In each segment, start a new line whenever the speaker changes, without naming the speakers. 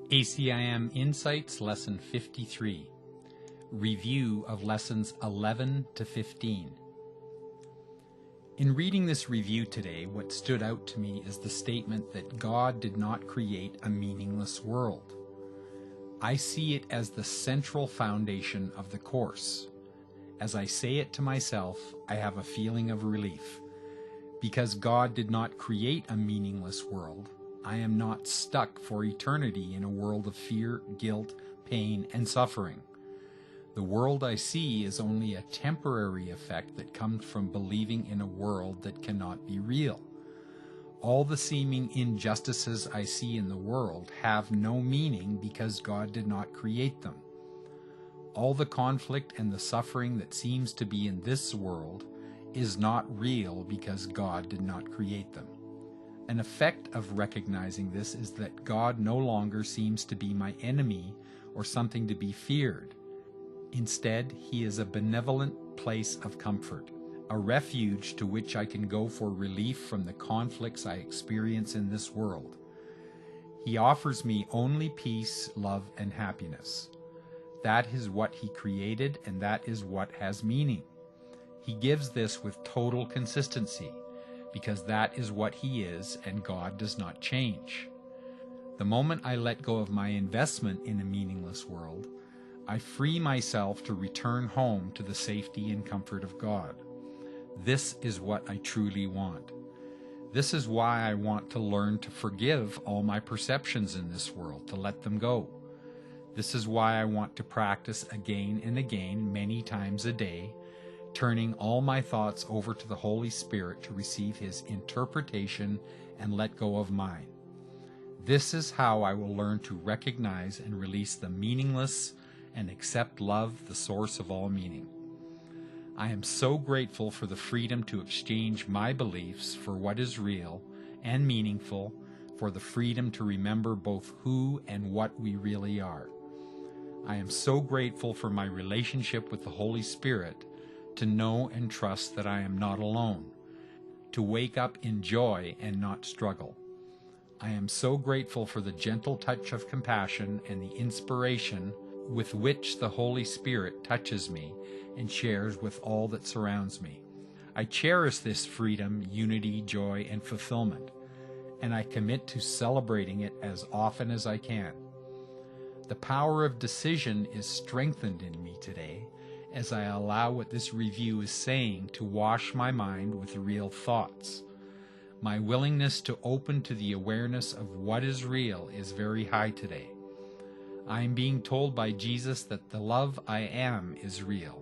ACIM Insights Lesson 53. Review of Lessons 11 to 15. In reading this review today, what stood out to me is the statement that God did not create a meaningless world. I see it as the central foundation of the course. As I say it to myself, I have a feeling of relief. Because God did not create a meaningless world, I am not stuck for eternity in a world of fear, guilt, pain, and suffering. The world I see is only a temporary effect that comes from believing in a world that cannot be real. All the seeming injustices I see in the world have no meaning because God did not create them. All the conflict and the suffering that seems to be in this world is not real because God did not create them. An effect of recognizing this is that God no longer seems to be my enemy or something to be feared. Instead, He is a benevolent place of comfort, a refuge to which I can go for relief from the conflicts I experience in this world. He offers me only peace, love, and happiness. That is what He created, and that is what has meaning. He gives this with total consistency, because that is what He is, and God does not change. The moment I let go of my investment in a meaningless world, I free myself to return home to the safety and comfort of God. This is what I truly want. This is why I want to learn to forgive all my perceptions in this world, to let them go. This is why I want to practice again and again, many times a day, turning all my thoughts over to the Holy Spirit to receive His interpretation and let go of mine. This is how I will learn to recognize and release the meaningless and accept love, the source of all meaning. I am so grateful for the freedom to exchange my beliefs for what is real and meaningful, for the freedom to remember both who and what we really are. I am so grateful for my relationship with the Holy Spirit, to know and trust that I am not alone, to wake up in joy and not struggle. I am so grateful for the gentle touch of compassion and the inspiration with which the Holy Spirit touches me and shares with all that surrounds me. I cherish this freedom, unity, joy, and fulfillment, and I commit to celebrating it as often as I can. The power of decision is strengthened in me today as I allow what this review is saying to wash my mind with real thoughts. My willingness to open to the awareness of what is real is very high today. I am being told by Jesus that the love I am is real.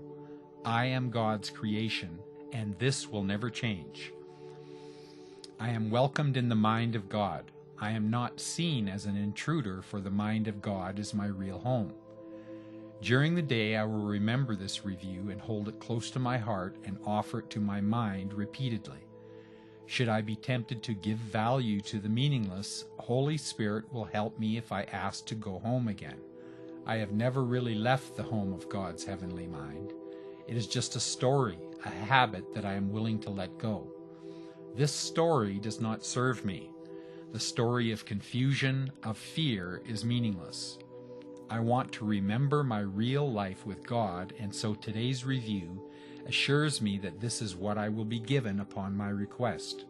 I am God's creation, and this will never change. I am welcomed in the mind of God. I am not seen as an intruder, for the mind of God is my real home. During the day, I will remember this review and hold it close to my heart and offer it to my mind repeatedly. Should I be tempted to give value to the meaningless, Holy Spirit will help me if I ask to go home again. I have never really left the home of God's heavenly mind. It is just a story, a habit that I am willing to let go. This story does not serve me. The story of confusion, of fear, is meaningless. I want to remember my real life with God, and so today's review assures me that this is what I will be given upon my request.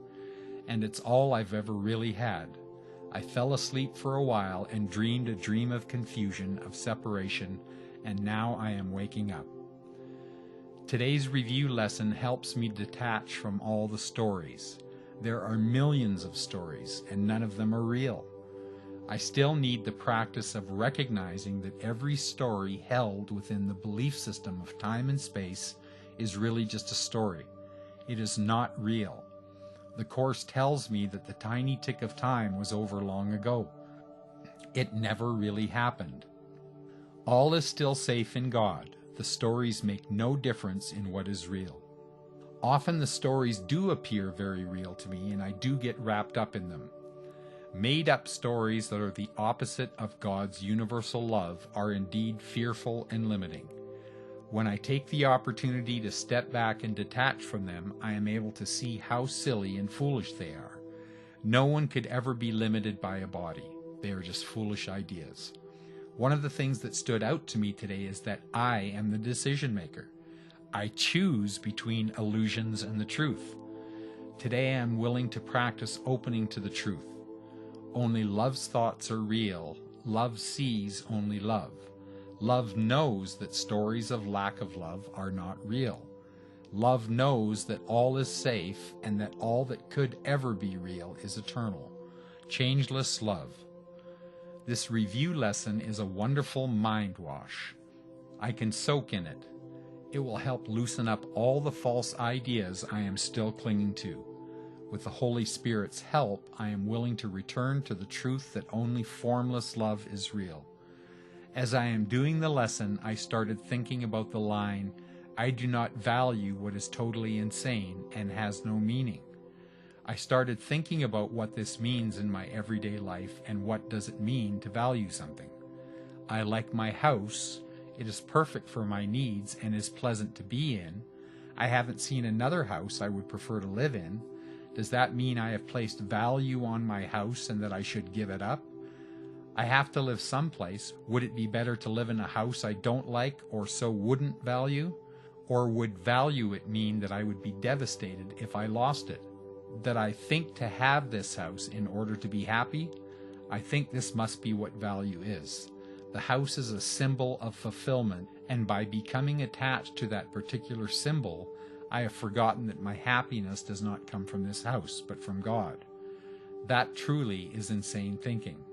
And it's all I've ever really had. I fell asleep for a while and dreamed a dream of confusion, of separation, and now I am waking up. Today's review lesson helps me detach from all the stories. There are millions of stories, and none of them are real. I still need the practice of recognizing that every story held within the belief system of time and space is really just a story. It is not real. The Course tells me that the tiny tick of time was over long ago. It never really happened. All is still safe in God. The stories make no difference in what is real. Often the stories do appear very real to me, and I do get wrapped up in them. Made-up stories that are the opposite of God's universal love are indeed fearful and limiting. When I take the opportunity to step back and detach from them, I am able to see how silly and foolish they are. No one could ever be limited by a body. They are just foolish ideas. One of the things that stood out to me today is that I am the decision maker. I choose between illusions and the truth. Today I am willing to practice opening to the truth. Only love's thoughts are real. Love sees only love. Love knows that stories of lack of love are not real. Love knows that all is safe and that all that could ever be real is eternal. Changeless love. This review lesson is a wonderful mind wash. I can soak in it. It will help loosen up all the false ideas I am still clinging to. With the Holy Spirit's help, I am willing to return to the truth that only formless love is real. As I am doing the lesson, I started thinking about the line, "I do not value what is totally insane and has no meaning." I started thinking about what this means in my everyday life and what does it mean to value something. I like my house. It is perfect for my needs and is pleasant to be in. I haven't seen another house I would prefer to live in. Does that mean I have placed value on my house and that I should give it up? I have to live someplace. Would it be better to live in a house I don't like or so wouldn't value? Or would value it mean that I would be devastated if I lost it? That I think to have this house in order to be happy? I think this must be what value is. The house is a symbol of fulfillment, and by becoming attached to that particular symbol, I have forgotten that my happiness does not come from this house, but from God. That truly is insane thinking.